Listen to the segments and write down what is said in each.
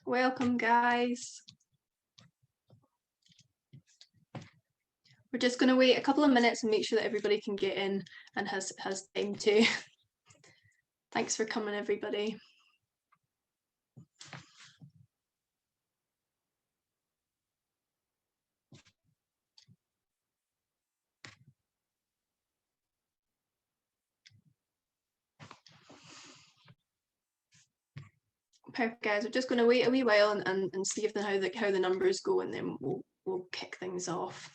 Welcome, guys. We're just going to wait a couple of minutes and make sure that everybody can get in and has time to. Thanks for coming, everybody. Perfect, guys. We're just going to wait a wee while and see if how the numbers go, and then we'll kick things off.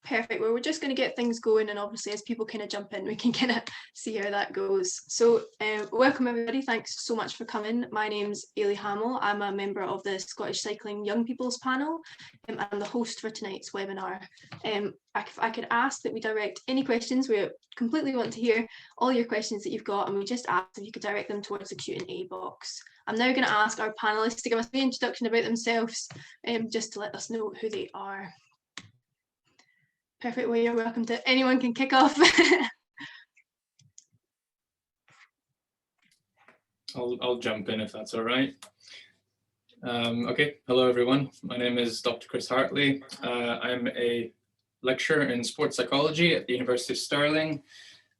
Perfect. Well, we're just going to get things going, and obviously as people kind of jump in, we can kind of see how that goes. So welcome everybody. Thanks so much for coming. My name's Ailey Hamill. I'm a member of the Scottish Cycling Young People's Panel. I'm the host for tonight's webinar. I could ask that we direct any questions. We completely want to hear all your questions that you've got, and we just ask if you could direct them towards the Q&A box. I'm now going to ask our panelists to give us an introduction about themselves, just to let us know who they are. Perfect. Well, you're welcome to. Anyone can kick off. I'll jump in if that's all right. Okay, hello everyone. My name is Dr. Chris Hartley. I'm a lecturer in sports psychology at the University of Stirling.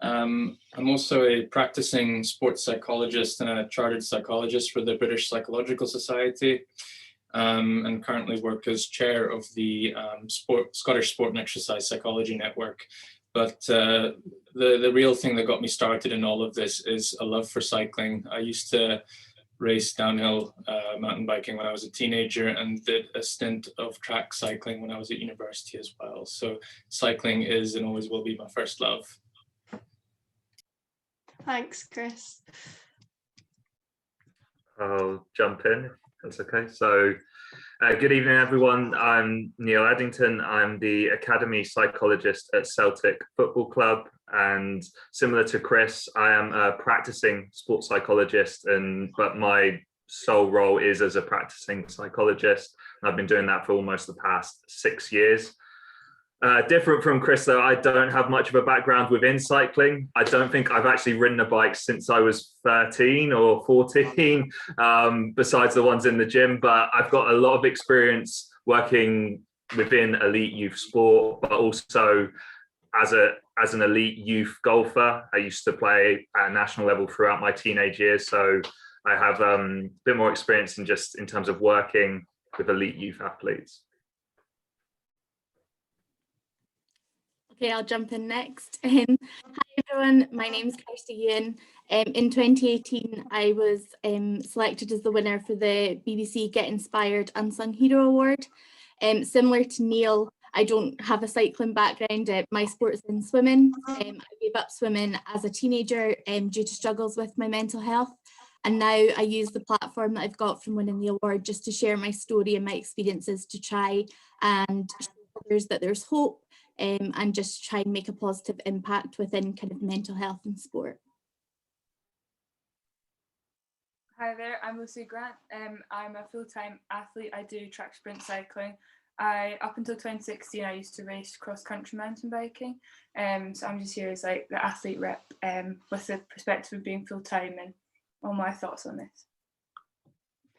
I'm also a practicing sports psychologist and a chartered psychologist for the British Psychological Society, and currently work as chair of the Scottish Sport and Exercise Psychology Network. But the real thing that got me started in all of this is a love for cycling. I used to race downhill mountain biking when I was a teenager, and did a stint of track cycling when I was at university as well. So cycling is and always will be my first love. Thanks, Chris. I'll jump in. That's okay. So good evening, everyone. I'm Neil Addington. I'm the academy psychologist at Celtic Football Club, and similar to Chris, I am a practicing sports psychologist, but my sole role is as a practicing psychologist. I've been doing that for almost the past 6 years. Different from Chris, though, I don't have much of a background within cycling. I don't think I've actually ridden a bike since I was 13 or 14, besides the ones in the gym. But I've got a lot of experience working within elite youth sport, but also as an elite youth golfer. I used to play at a national level throughout my teenage years, so I have a bit more experience in terms of working with elite youth athletes. Okay, I'll jump in next. Hi everyone, my name is Kirsty Ewan. In 2018, I was selected as the winner for the BBC Get Inspired Unsung Hero Award. Similar to Neil, I don't have a cycling background. My sport is in swimming. I gave up swimming as a teenager due to struggles with my mental health. And now I use the platform that I've got from winning the award just to share my story and my experiences, to try and show others that there's hope, and just try and make a positive impact within kind of mental health and sport. Hi there, I'm Lucy Grant. I'm a full-time athlete. I do track sprint cycling. Up until 2016, I used to race cross-country mountain biking. So I'm just here as like the athlete rep, with the perspective of being full-time and all my thoughts on this.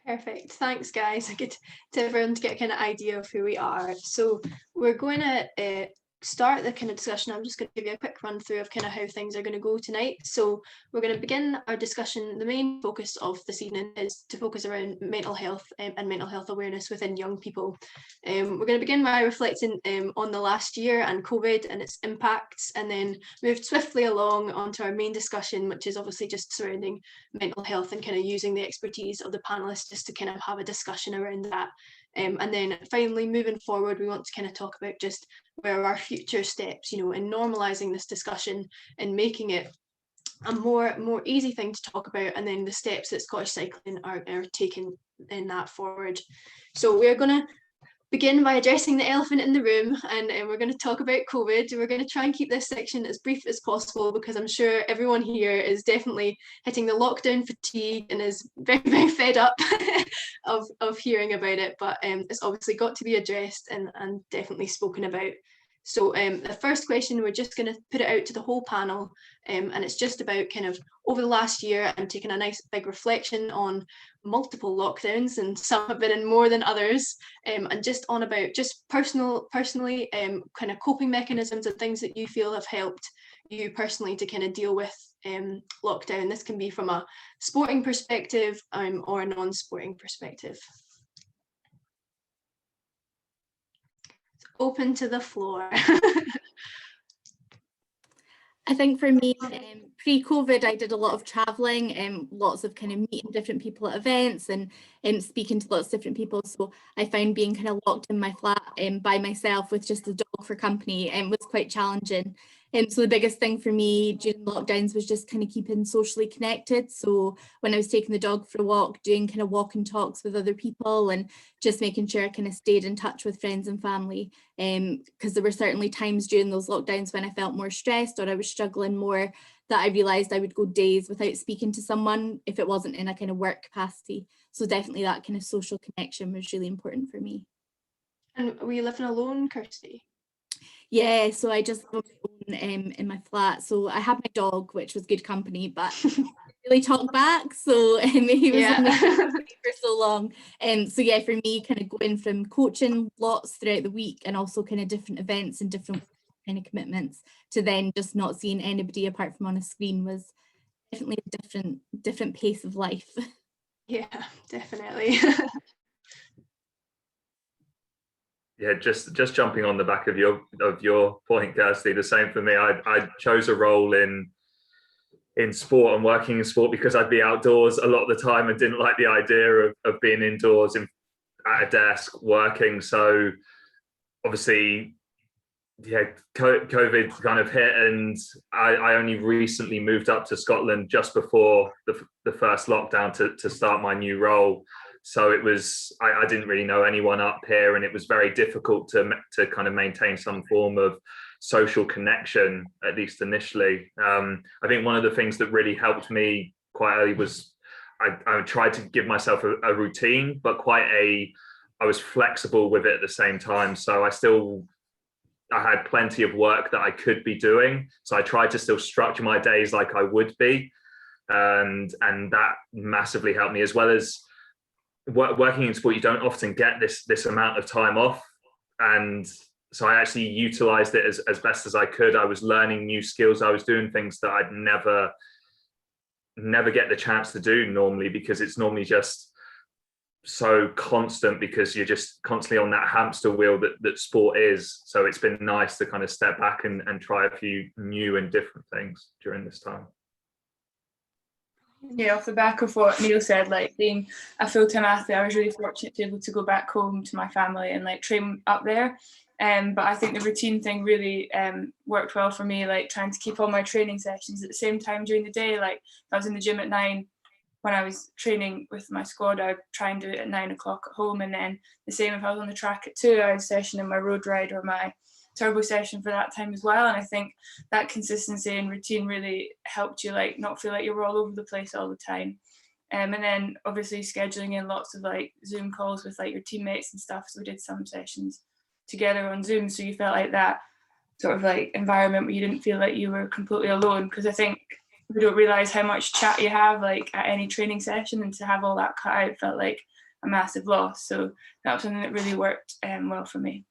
Perfect. Thanks, guys. Good to everyone to get a kind of idea of who we are. So we're going to start the kind of discussion. I'm just going to give you a quick run through of kind of how things are going to go tonight. So we're going to begin our discussion. The main focus of this evening is to focus around mental health and mental health awareness within young people. We're going to begin by reflecting on the last year and COVID and its impacts, and then move swiftly along onto our main discussion, which is obviously just surrounding mental health and kind of using the expertise of the panelists just to kind of have a discussion around that. And then finally, moving forward, we want to kind of talk about just where our future steps, in normalizing this discussion and making it a more easy thing to talk about, and then the steps that Scottish Cycling are taking in that forward. So we're going to begin by addressing the elephant in the room, and we're going to talk about COVID. We're going to try and keep this section as brief as possible because I'm sure everyone here is definitely hitting the lockdown fatigue and is very, very fed up of hearing about it, but it's obviously got to be addressed and definitely spoken about. So the first question, we're just going to put it out to the whole panel, and it's just about kind of over the last year, I'm taking a nice big reflection on multiple lockdowns, and some have been in more than others, and just on about just personally kind of coping mechanisms and things that you feel have helped you personally to kind of deal with lockdown. This can be from a sporting perspective or a non-sporting perspective. Open to the floor. I think for me, pre-COVID, I did a lot of traveling, lots of kind of meeting different people at events and speaking to lots of different people. So I found being kind of locked in my flat by myself with just a dog for company was quite challenging. So the biggest thing for me during lockdowns was just kind of keeping socially connected. So when I was taking the dog for a walk, doing kind of walk and talks with other people and just making sure I kind of stayed in touch with friends and family. Because there were certainly times during those lockdowns when I felt more stressed or I was struggling more, that I realised I would go days without speaking to someone if it wasn't in a kind of work capacity. So definitely that kind of social connection was really important for me. And were you living alone, Kirsty? Yeah, so I just lived in my flat. So I had my dog, which was good company, but I didn't really talk back. So he was only for so long. So yeah, for me, kind of going from coaching lots throughout the week and also kind of different events and different kind of commitments to then just not seeing anybody apart from on a screen was definitely a different pace of life. Yeah, definitely. Yeah, just jumping on the back of your point, Kirsty, the same for me. I chose a role in sport and working in sport because I'd be outdoors a lot of the time and didn't like the idea of being indoors at a desk working. So obviously, yeah, COVID kind of hit, and I only recently moved up to Scotland just before the first lockdown to start my new role. So it was, I didn't really know anyone up here, and it was very difficult to kind of maintain some form of social connection, at least initially. I think one of the things that really helped me quite early was I tried to give myself a routine, but I was flexible with it at the same time. So I had plenty of work that I could be doing. So I tried to still structure my days like I would be. And that massively helped me, as well as working in sport. You don't often get this amount of time off. And so I actually utilized it as best as I could. I was learning new skills. I was doing things that I'd never get the chance to do normally, because it's normally just so constant, because you're just constantly on that hamster wheel that sport is. So it's been nice to kind of step back and try a few new and different things during this time. Yeah, off the back of what Neil said, like being a full-time athlete, I was really fortunate to be able to go back home to my family and like train up there. But I think the routine thing really worked well for me, like trying to keep all my training sessions at the same time during the day. Like if I was in the gym at 9, when I was training with my squad, I'd try and do it at 9 o'clock at home. And then the same if I was on the track at 2, I was sessioning my road ride or my turbo session for that time as well. And I think that consistency and routine really helped you like not feel like you were all over the place all the time. And then obviously scheduling in lots of like Zoom calls with like your teammates and stuff. So we did some sessions together on Zoom, so you felt like that sort of like environment where you didn't feel like you were completely alone, because I think we don't realize how much chat you have like at any training session, and to have all that cut out felt like a massive loss. So that was something that really worked well for me.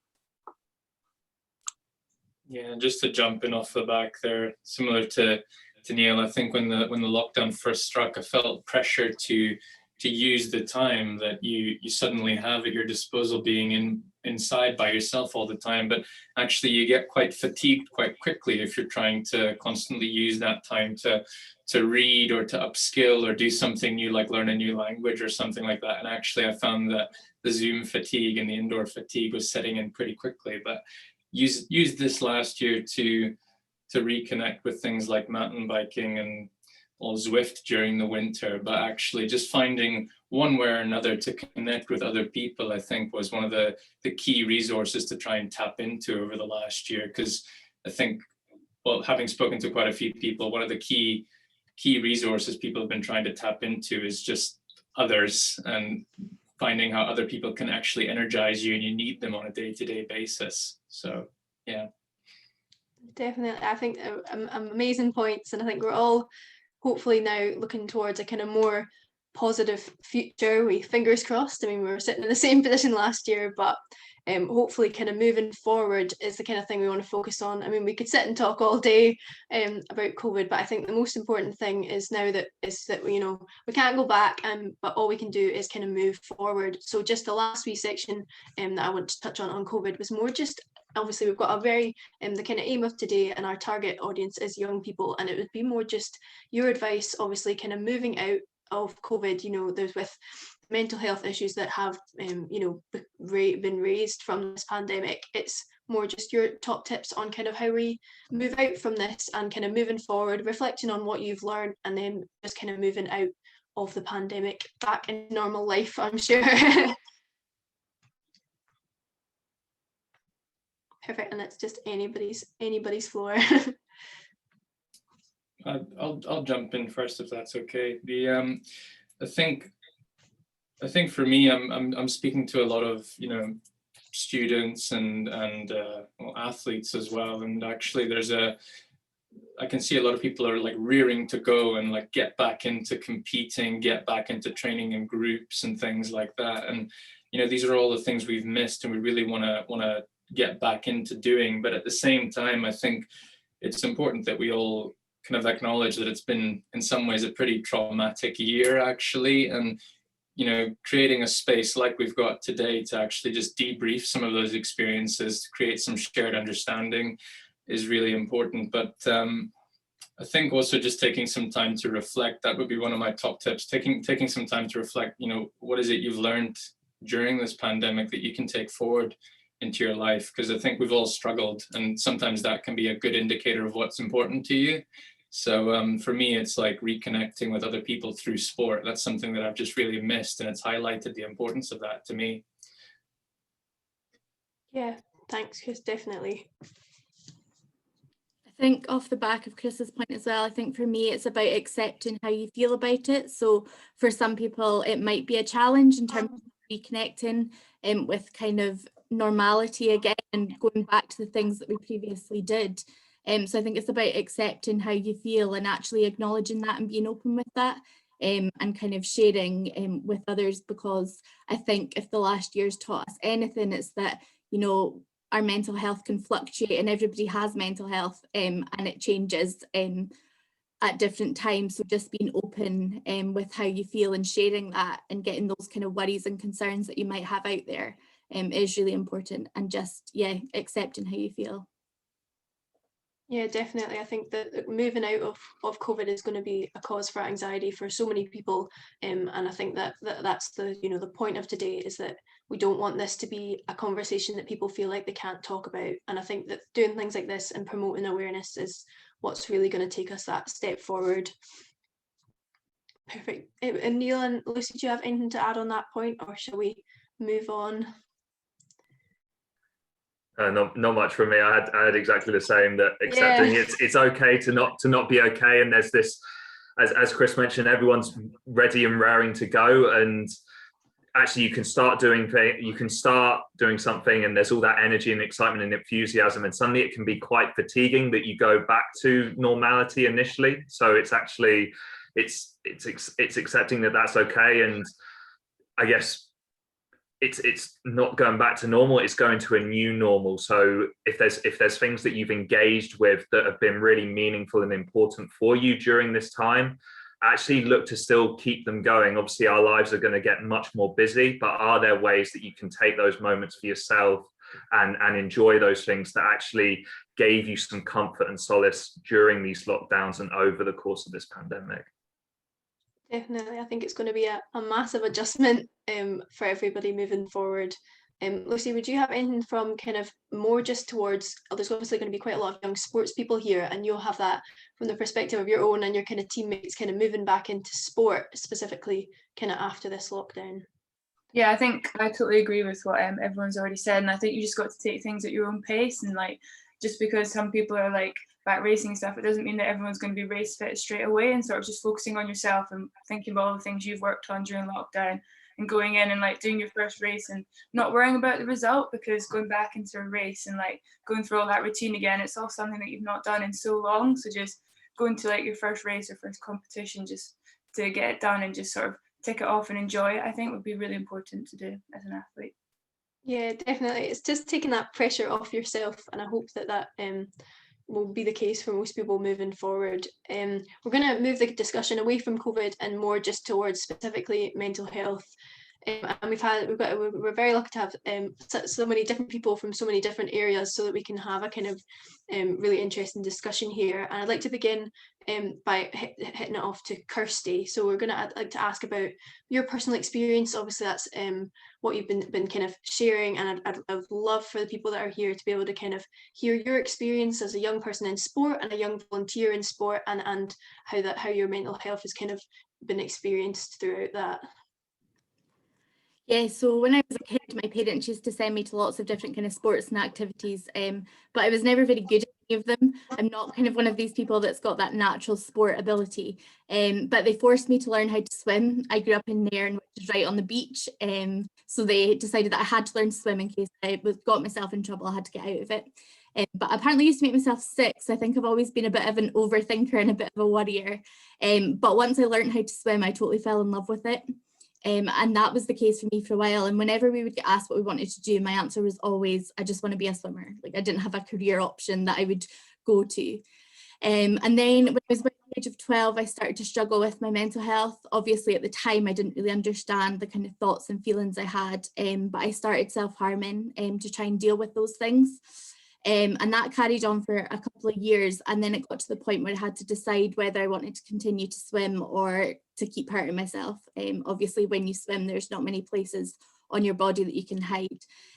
Yeah, just to jump in off the back there, similar to Neil, I think when the lockdown first struck, I felt pressure to use the time that you suddenly have at your disposal being inside by yourself all the time. But actually you get quite fatigued quite quickly if you're trying to constantly use that time to read or to upskill or do something new, like learn a new language or something like that. And actually I found that the Zoom fatigue and the indoor fatigue was setting in pretty quickly. But use this last year to reconnect with things like mountain biking and Zwift during the winter, but actually just finding one way or another to connect with other people, I think was one of the key resources to try and tap into over the last year. Because I think, well, having spoken to quite a few people, one of the key resources people have been trying to tap into is just others, and finding how other people can actually energize you and you need them on a day-to-day basis. So yeah. Definitely, I think amazing points, and I think we're all hopefully now looking towards a kind of more positive future. We fingers crossed. I mean, we were sitting in the same position last year, but hopefully kind of moving forward is the kind of thing we want to focus on. I mean, we could sit and talk all day about COVID, but I think the most important thing is now that you know, we can't go back, but all we can do is kind of move forward. So just the last wee section that I want to touch on COVID was more just, obviously we've got a very the kind of aim of today, and our target audience is young people, and it would be more just your advice, obviously kind of moving out of COVID. You know, there's with mental health issues that have you know, been raised from this pandemic. It's more just your top tips on kind of how we move out from this and kind of moving forward, reflecting on what you've learned, and then just kind of moving out of the pandemic back in normal life, I'm sure. Perfect, and it's just anybody's floor. I'll jump in first if that's okay. I think for me, I'm speaking to a lot of, you know, students and well, athletes as well, and actually I can see a lot of people are like rearing to go and like get back into competing, get back into training in groups and things like that. And you know, these are all the things we've missed and we really want to get back into doing. But at the same time, I think it's important that we all kind of acknowledge that it's been in some ways a pretty traumatic year actually, and you know, creating a space like we've got today to actually just debrief some of those experiences, to create some shared understanding is really important. But I think also just taking some time to reflect, that would be one of my top tips, taking some time to reflect, you know, what is it you've learned during this pandemic that you can take forward into your life? Because I think we've all struggled, and sometimes that can be a good indicator of what's important to you. So for me, it's like reconnecting with other people through sport. That's something that I've just really missed, and it's highlighted the importance of that to me. Yeah, thanks, Chris, definitely. I think off the back of Chris's point as well, I think for me it's about accepting how you feel about it. So for some people it might be a challenge in terms of reconnecting with kind of normality again and going back to the things that we previously did. So I think it's about accepting how you feel and actually acknowledging that and being open with that, and kind of sharing with others, because I think if the last year's taught us anything, it's that, you know, our mental health can fluctuate and everybody has mental health and it changes at different times. So just being open with how you feel and sharing that and getting those kind of worries and concerns that you might have out there is really important, and just, yeah, accepting how you feel. Yeah, definitely. I think that moving out of COVID is going to be a cause for anxiety for so many people, and I think that's the, you know, the point of today, is that we don't want this to be a conversation that people feel like they can't talk about. And I think that doing things like this and promoting awareness is what's really going to take us that step forward. Perfect. And Neil and Lucy, do you have anything to add on that point, or shall we move on? Not much from me. I had exactly the same, that accepting it's okay to not be okay, and there's this, as Chris mentioned, everyone's ready and raring to go, and actually you can start doing something, and there's all that energy and excitement and enthusiasm, and suddenly it can be quite fatiguing that you go back to normality initially. So it's actually it's accepting that that's okay, and I guess it's not going back to normal, it's going to a new normal. So if there's things that you've engaged with that have been really meaningful and important for you during this time, actually look to still keep them going. Obviously our lives are going to get much more busy, but are there ways that you can take those moments for yourself and enjoy those things that actually gave you some comfort and solace during these lockdowns and over the course of this pandemic? Definitely. I think it's going to be a massive adjustment for everybody moving forward. Lucy, would you have anything from kind of more just towards, there's obviously going to be quite a lot of young sports people here, and you'll have that from the perspective of your own and your kind of teammates kind of moving back into sport specifically kind of after this lockdown? Yeah, I think I totally agree with what everyone's already said, and I think you just got to take things at your own pace, and like just because some people are like back racing and stuff, it doesn't mean that everyone's going to be race fit straight away, and sort of just focusing on yourself and thinking about all the things you've worked on during lockdown and going in and like doing your first race and not worrying about the result, because going back into a race and like going through all that routine again, it's all something that you've not done in so long. So just going to like your first race or first competition just to get it done and just sort of tick it off and enjoy it, I think would be really important to do as an athlete. Yeah, definitely. It's just taking that pressure off yourself, and I hope that will be the case for most people moving forward. We're going to move the discussion away from COVID and more just towards specifically mental health. And we're very lucky to have so many different people from so many different areas, so that we can have a kind of really interesting discussion here. And I'd like to begin by hitting it off to Kirsty. So I'd like to ask about your personal experience. Obviously, that's what you've been kind of sharing, and I would love for the people that are here to be able to kind of hear your experience as a young person in sport and a young volunteer in sport, and how your mental health has kind of been experienced throughout that. Yeah, so when I was a kid, my parents used to send me to lots of different kind of sports and activities, but I was never very good at any of them. I'm not kind of one of these people that's got that natural sport ability, but they forced me to learn how to swim. I grew up in Nairn, which is right on the beach, so they decided that I had to learn to swim in case I got myself in trouble. I had to get out of it. But apparently I used to make myself sick, so I think I've always been a bit of an overthinker and a bit of a worrier. But once I learned how to swim, I totally fell in love with it. And that was the case for me for a while. And whenever we would get asked what we wanted to do, my answer was always, I just want to be a swimmer. Like, I didn't have a career option that I would go to. And then when I was about the age of 12, I started to struggle with my mental health. Obviously, at the time, I didn't really understand the kind of thoughts and feelings I had, but I started self-harming to try and deal with those things. And that carried on for a couple of years, and then it got to the point where I had to decide whether I wanted to continue to swim or to keep hurting myself. Obviously, when you swim, there's not many places on your body that you can hide.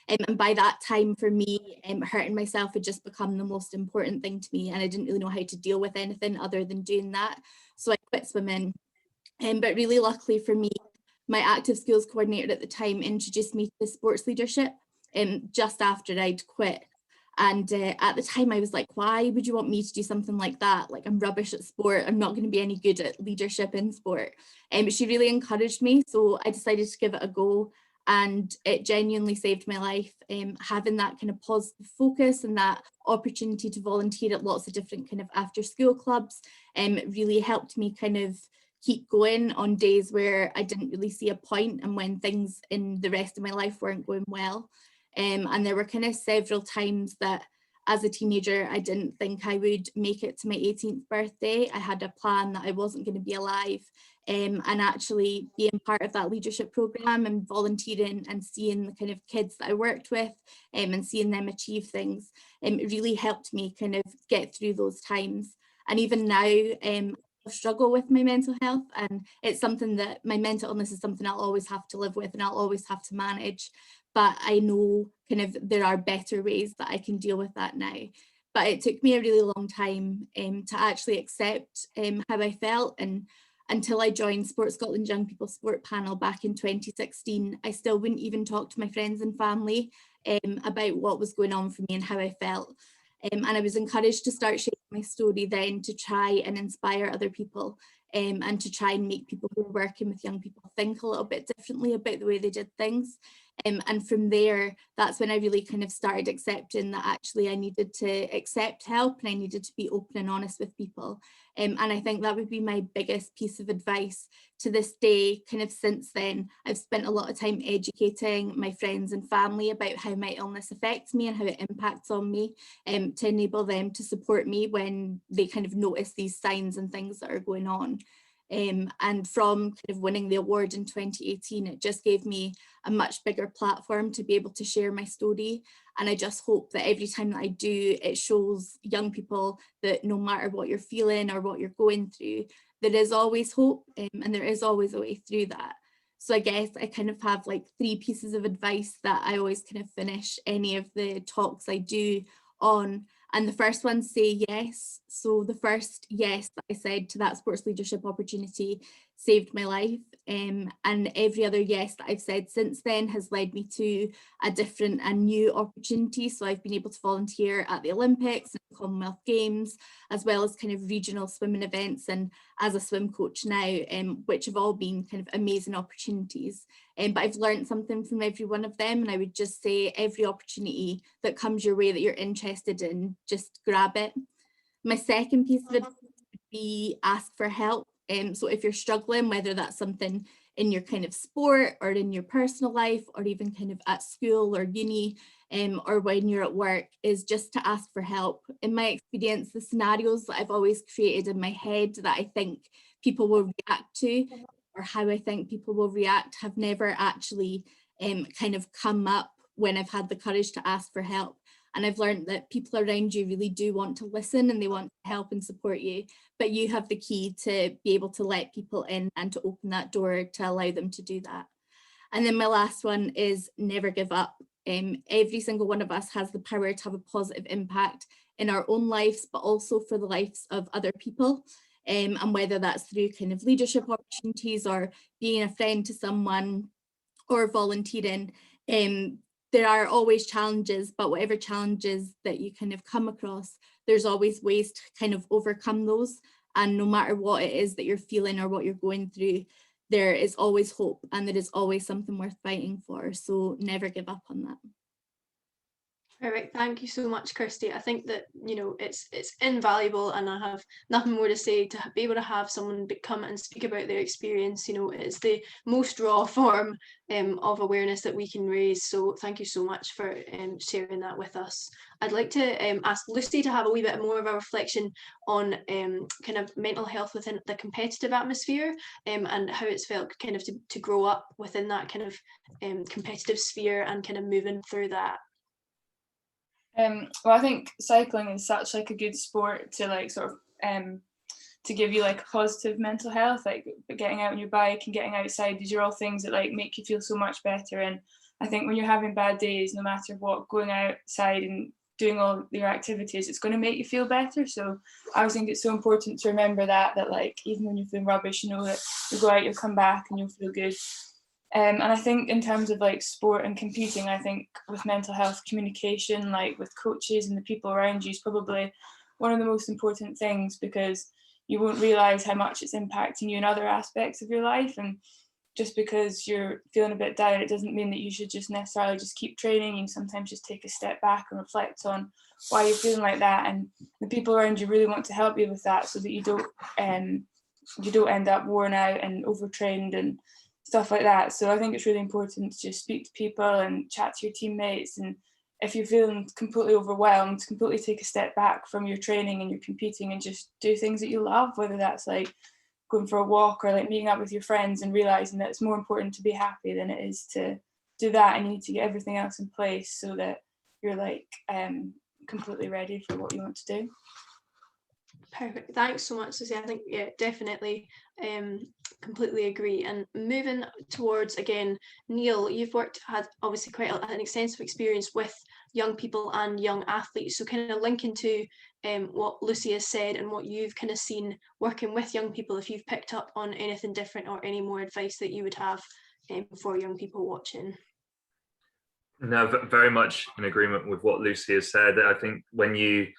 And by that time, for me, hurting myself had just become the most important thing to me, and I didn't really know how to deal with anything other than doing that. So I quit swimming. But really luckily for me, my active skills coordinator at the time introduced me to sports leadership just after I'd quit. And at the time I was like, why would you want me to do something like that? Like, I'm rubbish at sport. I'm not going to be any good at leadership in sport. But she really encouraged me. So I decided to give it a go. And it genuinely saved my life. Having that kind of positive focus and that opportunity to volunteer at lots of different kind of after school clubs really helped me kind of keep going on days where I didn't really see a point and when things in the rest of my life weren't going well. And there were kind of several times that as a teenager, I didn't think I would make it to my 18th birthday. I had a plan that I wasn't going to be alive. And actually being part of that leadership program and volunteering and seeing the kind of kids that I worked with and seeing them achieve things, it really helped me kind of get through those times. And even now, I struggle with my mental health, and it's something that my mental illness is something I'll always have to live with and I'll always have to manage. But I know kind of there are better ways that I can deal with that now. But it took me a really long time to actually accept how I felt. And until I joined Sport Scotland Young People Sport Panel back in 2016, I still wouldn't even talk to my friends and family about what was going on for me and how I felt. And I was encouraged to start sharing my story then to try and inspire other people and to try and make people who are working with young people think a little bit differently about the way they did things. And from there, that's when I really kind of started accepting that actually I needed to accept help and I needed to be open and honest with people. And I think that would be my biggest piece of advice to this day. Kind of since then, I've spent a lot of time educating my friends and family about how my illness affects me and how it impacts on me, to enable them to support me when they kind of notice these signs and things that are going on. And from kind of winning the award in 2018, it just gave me a much bigger platform to be able to share my story. And I just hope that every time that I do, it shows young people that no matter what you're feeling or what you're going through, there is always hope, and there is always a way through that. So I guess I kind of have like 3 pieces of advice that I always kind of finish any of the talks I do on. And the first one, say yes. So the first yes that I said to that sports leadership opportunity saved my life. And every other yes that I've said since then has led me to a different and new opportunity. So I've been able to volunteer at the Olympics and Commonwealth Games, as well as kind of regional swimming events and as a swim coach now, which have all been kind of amazing opportunities. But I've learned something from every one of them. And I would just say every opportunity that comes your way that you're interested in, just grab it. My second piece of advice would be ask for help. So if you're struggling, whether that's something in your kind of sport or in your personal life, or even kind of at school or uni, or when you're at work, is just to ask for help. In my experience, the scenarios that I've always created in my head that I think people will react to, or how I think people will react, have never actually kind of come up when I've had the courage to ask for help. And I've learned that people around you really do want to listen and they want to help and support you, but you have the key to be able to let people in and to open that door to allow them to do that. And then my last one is never give up. Every single one of us has the power to have a positive impact in our own lives, but also for the lives of other people. And whether that's through kind of leadership opportunities or being a friend to someone or volunteering, there are always challenges, but whatever challenges that you kind of come across, there's always ways to kind of overcome those. And no matter what it is that you're feeling or what you're going through, there is always hope and there is always something worth fighting for. So never give up on that. Perfect. Thank you so much, Kirsty. I think that, it's invaluable, and I have nothing more to say. To be able to have someone come and speak about their experience, it's the most raw form of awareness that we can raise. So thank you so much for sharing that with us. I'd like to ask Lucy to have a wee bit more of a reflection on kind of mental health within the competitive atmosphere, and how it's felt kind of to grow up within that kind of competitive sphere and kind of moving through that. Well, I think cycling is such like a good sport to like sort of to give you like a positive mental health, like getting out on your bike and getting outside. These are all things that like make you feel so much better. And I think when you're having bad days, no matter what, going outside and doing all your activities, it's going to make you feel better. So I always think it's so important to remember that like even when you're feeling rubbish, you know that you go out, you'll come back and you'll feel good. And I think in terms of like sport and competing, I think with mental health, communication, like with coaches and the people around you, is probably one of the most important things, because you won't realize how much it's impacting you in other aspects of your life. And just because you're feeling a bit down, it doesn't mean that you should just necessarily just keep training. You sometimes just take a step back and reflect on why you're feeling like that. And the people around you really want to help you with that, so that you don't end up worn out and overtrained and stuff like that. So I think it's really important to just speak to people and chat to your teammates. And if you're feeling completely overwhelmed, completely take a step back from your training and your competing and just do things that you love, whether that's like going for a walk or like meeting up with your friends, and realizing that it's more important to be happy than it is to do that. And you need to get everything else in place so that you're like completely ready for what you want to do. Perfect. Thanks so much, Lucy. I think, yeah, definitely completely agree. And moving towards, again, Neil, you've had obviously quite an extensive experience with young people and young athletes. So kind of linking to what Lucy has said and what you've kind of seen working with young people, if you've picked up on anything different or any more advice that you would have for young people watching. No, very much in agreement with what Lucy has said. I think when you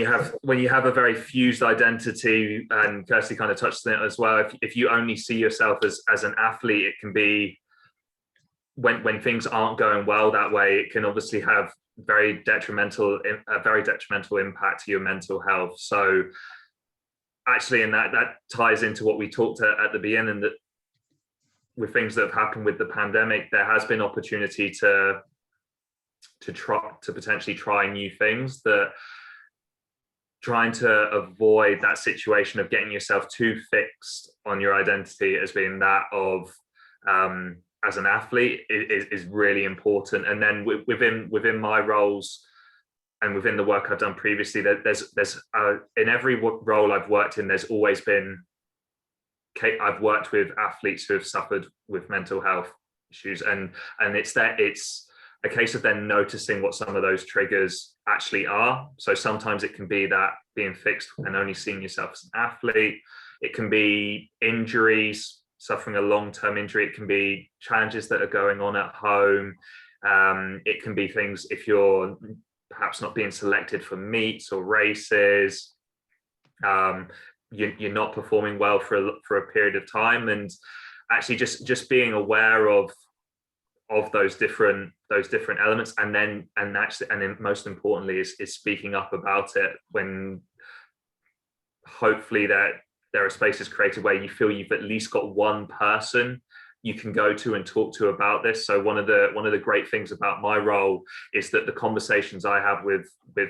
have a very fused identity, and Kirsty kind of touched on it as well, if you only see yourself as an athlete, it can be, when things aren't going well that way, it can obviously have a very detrimental impact to your mental health. So actually, and that ties into what we talked at the beginning, that with things that have happened with the pandemic, there has been opportunity to potentially try new things, that trying to avoid that situation of getting yourself too fixed on your identity as being that of as an athlete is really important. And then within my roles and within the work I've done previously, there's in every role I've worked in, there's always been I've worked with athletes who have suffered with mental health issues, and it's a case of then noticing what some of those triggers actually are. So sometimes it can be that being fixed and only seeing yourself as an athlete. It can be injuries, suffering a long-term injury. It can be challenges that are going on at home. It can be things if you're perhaps not being selected for meets or races. You're not performing well for a period of time, and actually just being aware of those different elements, and then most importantly is speaking up about it when hopefully that there are spaces created where you feel you've at least got one person you can go to and talk to about this. So one of the great things about my role is that the conversations I have with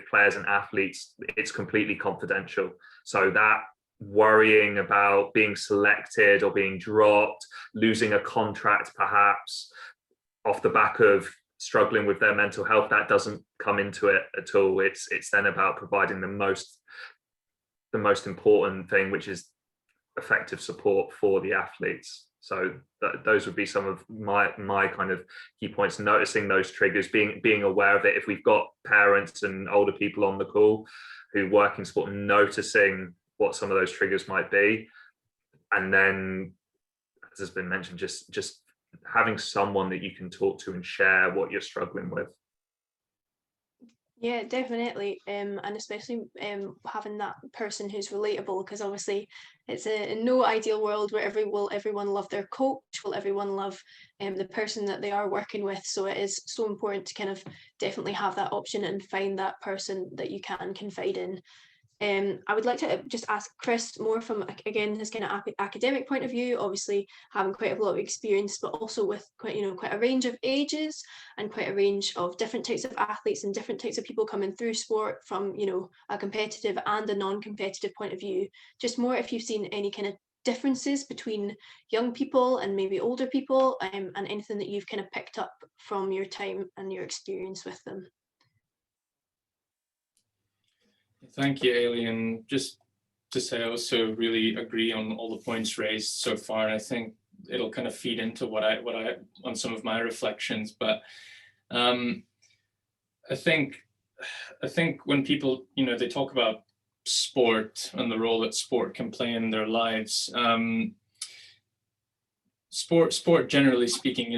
players and athletes, it's completely confidential. So that worrying about being selected or being dropped, losing a contract perhaps off the back of struggling with their mental health, that doesn't come into it at all. It's then about providing the most important thing, which is effective support for the athletes. So those would be some of my kind of key points: noticing those triggers, being aware of it. If we've got parents and older people on the call who work in sport, noticing what some of those triggers might be, and then, as has been mentioned, just having someone that you can talk to and share what you're struggling with. Yeah, definitely, and especially having that person who's relatable, because obviously it's a no ideal world where everyone love their coach, will everyone love the person that they are working with. So it is so important to kind of definitely have that option and find that person that you can confide in. I would like to just ask Chris more from, again, his kind of academic point of view, obviously having quite a lot of experience, but also with quite a range of ages and quite a range of different types of athletes and different types of people coming through sport from, a competitive and a non-competitive point of view. Just more if you've seen any kind of differences between young people and maybe older people, and anything that you've kind of picked up from your time and your experience with them. Thank you, Ailey. And just to say, I also really agree on all the points raised so far. And I think it'll kind of feed into what I on some of my reflections. But I think when people, they talk about sport and the role that sport can play in their lives, sport generally speaking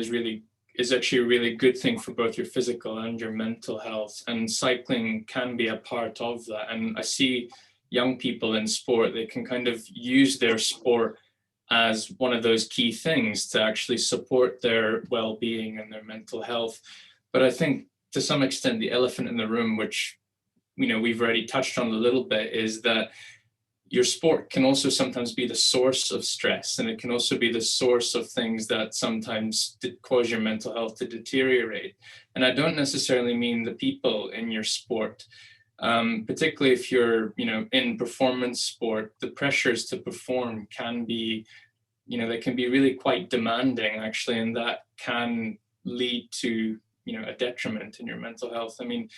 is actually a really good thing for both your physical and your mental health, and cycling can be a part of that. And I see young people in sport, they can kind of use their sport as one of those key things to actually support their well-being and their mental health. But I think to some extent the elephant in the room, which we've already touched on a little bit, is that your sport can also sometimes be the source of stress, and it can also be the source of things that sometimes cause your mental health to deteriorate. And I don't necessarily mean the people in your sport, particularly if you're, in performance sport. The pressures to perform can be, they can be really quite demanding, actually, and that can lead to, a detriment in your mental health. I mean,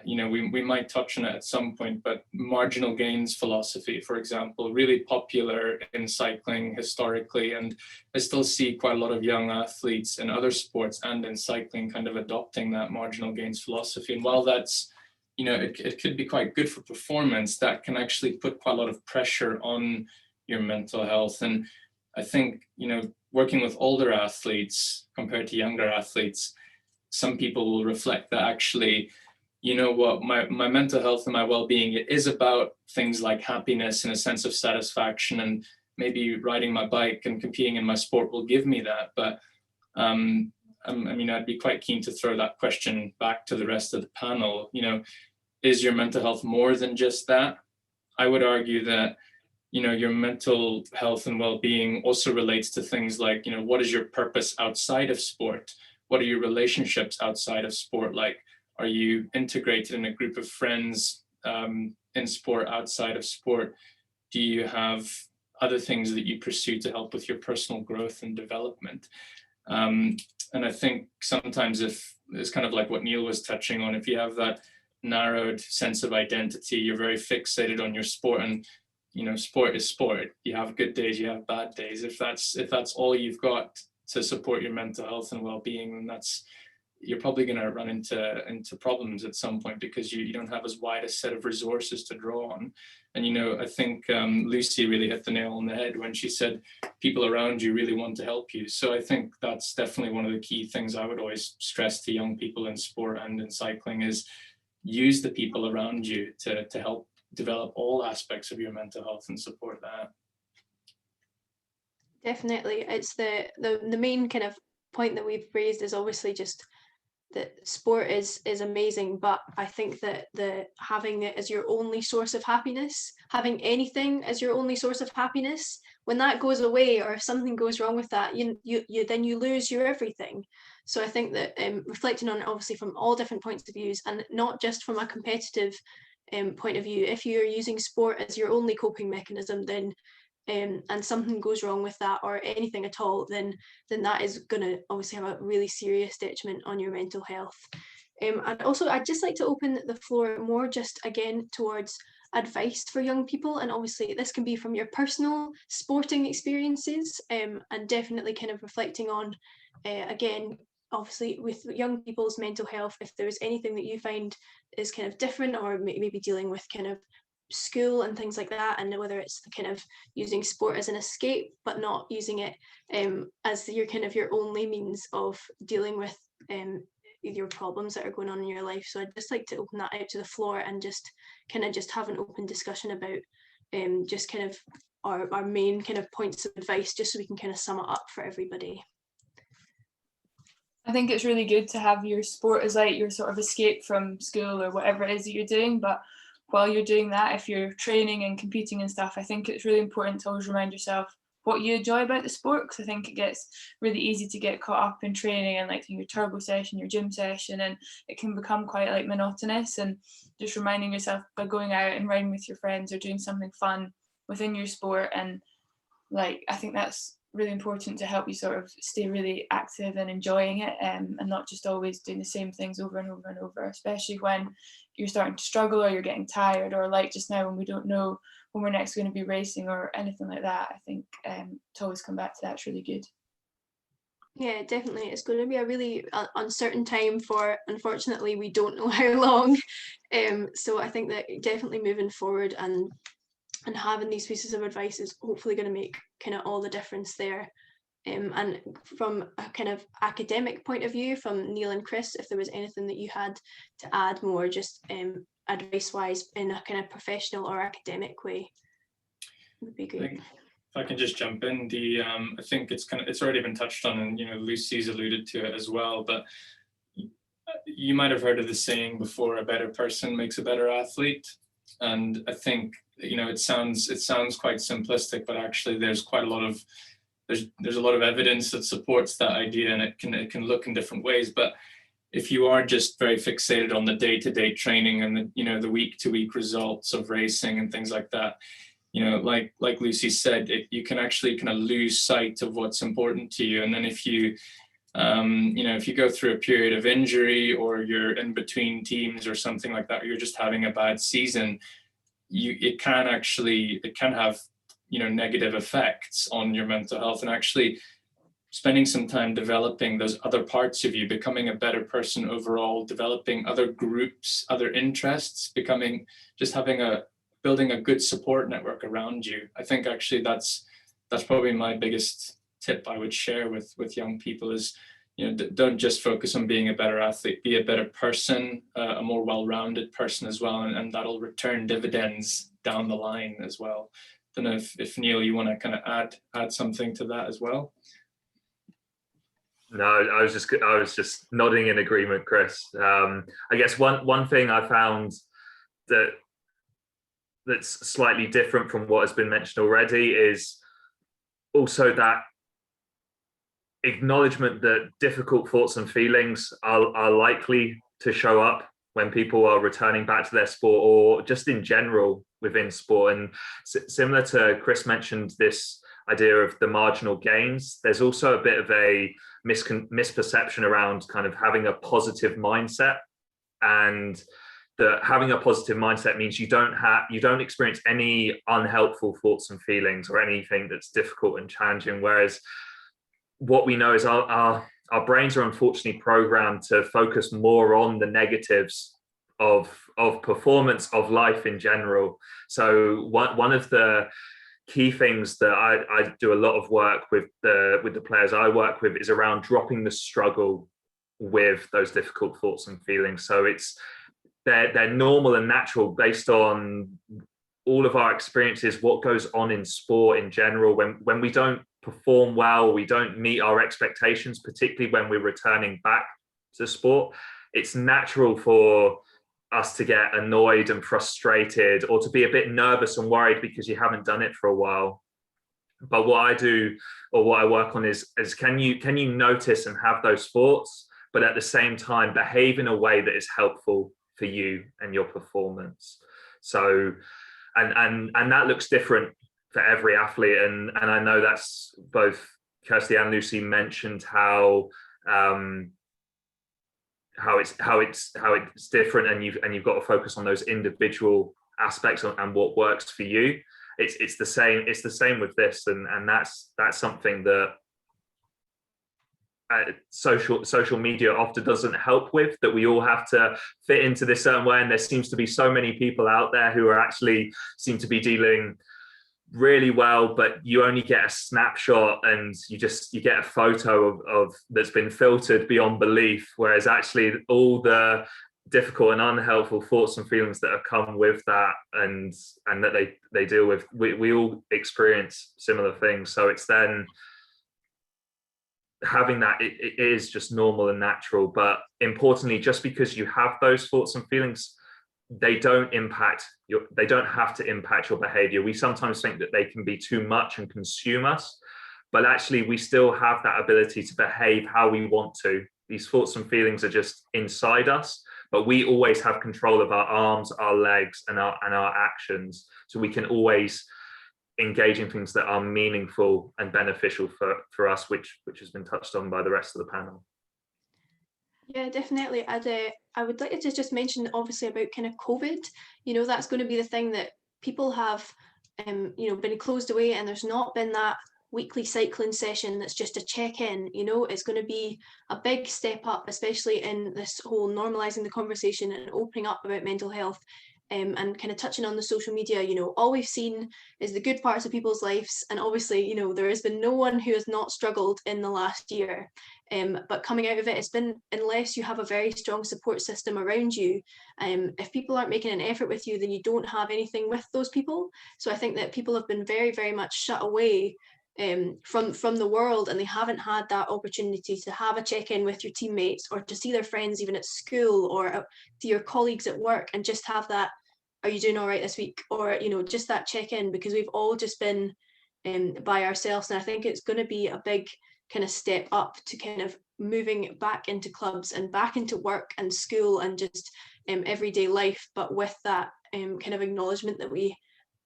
we might touch on it at some point, but marginal gains philosophy, for example, really popular in cycling historically, and I still see quite a lot of young athletes in other sports and in cycling kind of adopting that marginal gains philosophy. And while that's, it could be quite good for performance, that can actually put quite a lot of pressure on your mental health. And I think, working with older athletes compared to younger athletes, some people will reflect that actually, my mental health and my well-being, it is about things like happiness and a sense of satisfaction, and maybe riding my bike and competing in my sport will give me that. But I'd be quite keen to throw that question back to the rest of the panel. Is your mental health more than just that? I would argue that, your mental health and well-being also relates to things like, what is your purpose outside of sport? What are your relationships outside of sport like? Are you integrated in a group of friends in sport, outside of sport? Do you have other things that you pursue to help with your personal growth and development? And I think sometimes, if it's kind of like what Neil was touching on, if you have that narrowed sense of identity, you're very fixated on your sport, and sport is sport. You have good days, you have bad days. If that's all you've got to support your mental health and well-being, then you're probably going to run into problems at some point, because you don't have as wide a set of resources to draw on. And I think Lucy really hit the nail on the head when she said people around you really want to help you. So I think that's definitely one of the key things I would always stress to young people in sport and in cycling, is use the people around you to help develop all aspects of your mental health and support that. Definitely. It's the main kind of point that we've raised is obviously just that sport is amazing, but I think that having it as your only source of happiness, having anything as your only source of happiness, when that goes away or if something goes wrong with that, you then you lose your everything. So I think that reflecting on it obviously from all different points of views, and not just from a competitive point of view, if you're using sport as your only coping mechanism, then and something goes wrong with that or anything at all, then that is going to obviously have a really serious detriment on your mental health. And also I'd just like to open the floor more just again towards advice for young people, and obviously this can be from your personal sporting experiences, and definitely kind of reflecting on again obviously with young people's mental health, if there's anything that you find is kind of different, or maybe dealing with kind of school and things like that, and whether it's the kind of using sport as an escape but not using it as your kind of your only means of dealing with your problems that are going on in your life. So I'd just like to open that out to the floor and just have an open discussion about just kind of our main kind of points of advice, just so we can kind of sum it up for everybody. I think it's really good to have your sport as like your sort of escape from school or whatever it is that you're doing, but while you're doing that, if you're training and competing and stuff, I think it's really important to always remind yourself what you enjoy about the sport, because I think it gets really easy to get caught up in training and like your turbo session, your gym session, and it can become quite like monotonous. And just reminding yourself by going out and riding with your friends or doing something fun within your sport, and like I think that's really important to help you sort of stay really active and enjoying it, and not just always doing the same things over and over and over, especially when you're starting to struggle or you're getting tired, or like just now when we don't know when we're next going to be racing or anything like that. I think to always come back to that's really good. Yeah, definitely. It's going to be a really uncertain time for, unfortunately, we don't know how long. So I think that definitely moving forward and having these pieces of advice is hopefully going to make kind of all the difference there. And from a kind of academic point of view, from Neil and Chris, if there was anything that you had to add more, just advice-wise in a kind of professional or academic way, would be great. If I can just jump in, I think it's already been touched on, and Lucy's alluded to it as well, but you might have heard of the saying before, a better person makes a better athlete. And I think it sounds quite simplistic, but actually there's quite a lot of there's a lot of evidence that supports that idea, and it can look in different ways. But if you are just very fixated on the day-to-day training and the week-to-week results of racing and things like that, like Lucy said, you can actually kind of lose sight of what's important to you. And then if you if you go through a period of injury, or you're in between teams or something like that, or you're just having a bad season, it can have negative effects on your mental health. And actually spending some time developing those other parts of you, becoming a better person overall, developing other groups, other interests, building a good support network around you. I think actually that's probably my biggest tip I would share with young people is, don't just focus on being a better athlete, be a better person, a more well-rounded person as well, and that'll return dividends down the line as well. Don't know if Neil, you want to kind of add something to that as well? No, I was just nodding in agreement, Chris. I guess one thing I found that's slightly different from what has been mentioned already is also that acknowledgement that difficult thoughts and feelings are likely to show up when people are returning back to their sport, or just in general within sport. And similar to Chris mentioned this idea of the marginal gains, there's also a bit of a misperception around kind of having a positive mindset. And that having a positive mindset means you don't experience any unhelpful thoughts and feelings or anything that's difficult and challenging. Whereas what we know is our brains are unfortunately programmed to focus more on the negatives of performance, of life in general. So one of the key things that I do a lot of work with the players I work with is around dropping the struggle with those difficult thoughts and feelings. So they're normal and natural based on all of our experiences, what goes on in sport in general. When we don't perform well, we don't meet our expectations, particularly when we're returning back to sport, it's natural for us to get annoyed and frustrated, or to be a bit nervous and worried because you haven't done it for a while. But what I do, or what I work on is can you notice and have those thoughts, but at the same time behave in a way that is helpful for you and your performance. So and that looks different for every athlete, and I know that's both Kirsty and Lucy mentioned how it's different, and you've got to focus on those individual aspects and what works for you. It's the same with this, and that's something that social media often doesn't help with, that we all have to fit into this certain way, and there seems to be so many people out there who are actually seem to be dealing really well, but you only get a snapshot and you get a photo of that's been filtered beyond belief, whereas actually all the difficult and unhelpful thoughts and feelings that have come with that and that they deal with, we all experience similar things. So it's then having that, it is just normal and natural, but importantly, just because you have those thoughts and feelings, they don't have to impact your behavior. We sometimes think that they can be too much and consume us, but actually we still have that ability to behave how we want to. These thoughts and feelings are just inside us, but we always have control of our arms, our legs, and our actions. So we can always engage in things that are meaningful and beneficial for us, which has been touched on by the rest of the panel. Yeah, definitely. I would like to just mention, obviously, about kind of COVID. That's going to be the thing that people have, been closed away, and there's not been that weekly cycling session that's just a check-in. It's going to be a big step up, especially in this whole normalizing the conversation and opening up about mental health. And kind of touching on the social media, all we've seen is the good parts of people's lives, and obviously, there has been no one who has not struggled in the last year. But coming out of it, it's been, unless you have a very strong support system around you, if people aren't making an effort with you, then you don't have anything with those people. So I think that people have been very, very much shut away from the world, and they haven't had that opportunity to have a check-in with your teammates, or to see their friends even at school, or to your colleagues at work, and just have that, are you doing all right this week, or just that check-in, because we've all just been by ourselves. And I think it's going to be a big kind of step up to kind of moving back into clubs and back into work and school and just everyday life, but with that kind of acknowledgement that we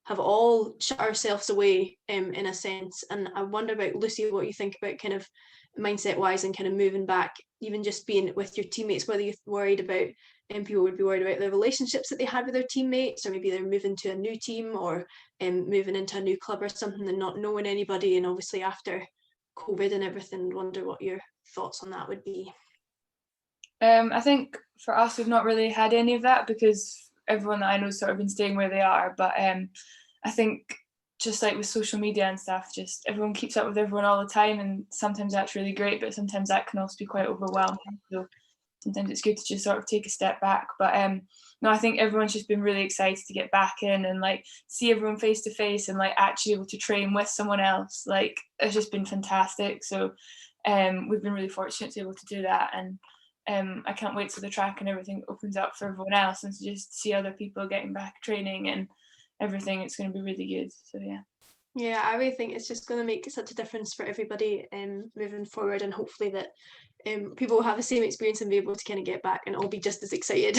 have all shut ourselves away in a sense. And I wonder about, Lucy, what you think about kind of mindset wise and kind of moving back, even just being with your teammates, whether you're worried about, people would be worried about the relationships that they had with their teammates, or maybe they're moving to a new team, or moving into a new club or something and not knowing anybody, and obviously after COVID and everything, wonder what your thoughts on that would be. I think for us, we've not really had any of that, because everyone that I know has sort of been staying where they are. But I think just like with social media and stuff, just everyone keeps up with everyone all the time, and sometimes that's really great, but sometimes that can also be quite overwhelming. So sometimes it's good to just sort of take a step back. But no, I think everyone's just been really excited to get back in and like see everyone face to face, and like actually able to train with someone else. Like, it's just been fantastic. So we've been really fortunate to be able to do that, and I can't wait till the track and everything opens up for everyone else, and to just see other people getting back training and everything. It's going to be really good. So yeah, I really think it's just going to make such a difference for everybody moving forward, and hopefully that people will have the same experience and be able to kind of get back and all be just as excited.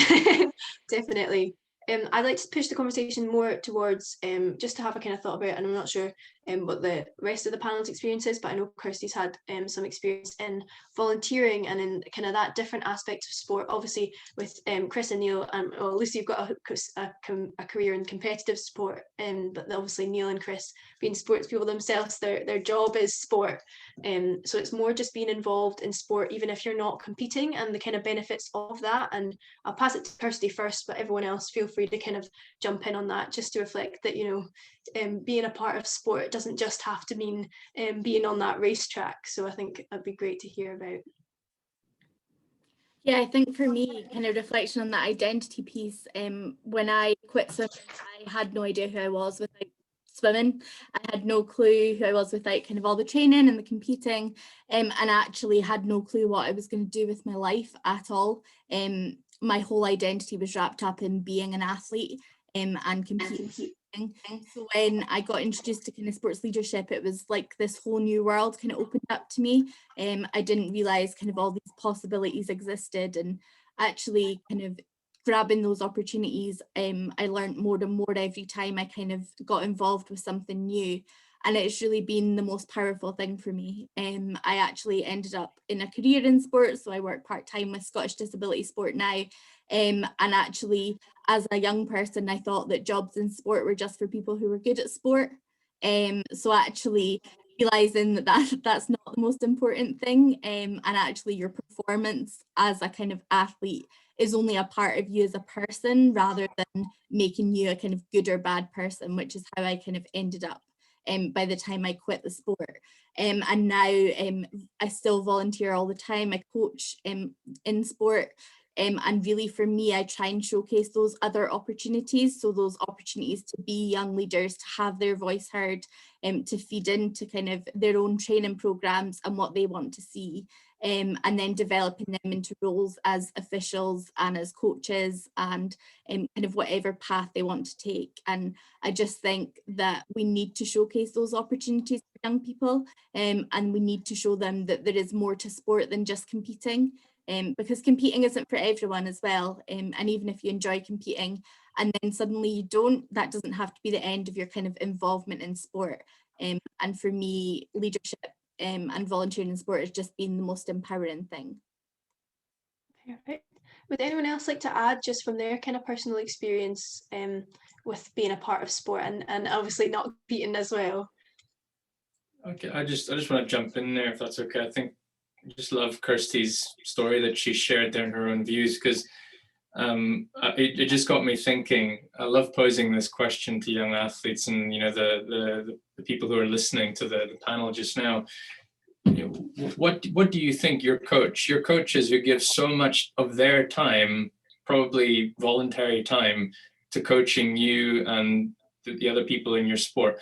Definitely. I'd like to push the conversation more towards just to have a kind of thought about, and I'm not sure what the rest of the panel's experience is, but I know Kirsty's had some experience in volunteering and in kind of that different aspect of sport. Obviously with Chris and Neil, well, Lucy, you've got a career in competitive sport, but obviously Neil and Chris, being sports people themselves, their job is sport. So it's more just being involved in sport, even if you're not competing, and the kind of benefits of that. And I'll pass it to Kirsty first, but everyone else feel free to kind of jump in on that, just to reflect that, being a part of sport doesn't just have to mean being on that racetrack. So I think that'd be great to hear about. Yeah, I think for me, kind of reflection on that identity piece, when I quit swimming, I had no idea who I was without swimming. I had no clue who I was without kind of all the training and the competing, and actually had no clue what I was going to do with my life at all. My whole identity was wrapped up in being an athlete and competing. So when I got introduced to kind of sports leadership, it was like this whole new world kind of opened up to me. I didn't realize kind of all these possibilities existed, and actually kind of grabbing those opportunities, I learned more and more every time I kind of got involved with something new. And it's really been the most powerful thing for me. I actually ended up in a career in sport, so I work part-time with Scottish Disability Sport now. And actually, as a young person, I thought that jobs in sport were just for people who were good at sport. So actually realising that that's not the most important thing, and actually your performance as a kind of athlete is only a part of you as a person, rather than making you a kind of good or bad person, which is how I kind of ended up by the time I quit the sport. And now I still volunteer all the time. I coach in sport. And really for me, I try and showcase those other opportunities. So those opportunities to be young leaders, to have their voice heard, to feed into kind of their own training programs and what they want to see. And then developing them into roles as officials and as coaches and kind of whatever path they want to take. And I just think that we need to showcase those opportunities for young people, and we need to show them that there is more to sport than just competing. Because competing isn't for everyone as well, and even if you enjoy competing and then suddenly you don't, that doesn't have to be the end of your kind of involvement in sport. And for me, leadership and volunteering in sport has just been the most empowering thing. Perfect. Would anyone else like to add, just from their kind of personal experience with being a part of sport and obviously not competing as well? Okay, I just want to jump in there, if that's okay. I think I just love Kirsty's story that she shared there in her own views, because it just got me thinking. I love posing this question to young athletes and the people who are listening to the panel just now. What do you think your coaches who give so much of their time, probably voluntary time, to coaching you and the other people in your sport,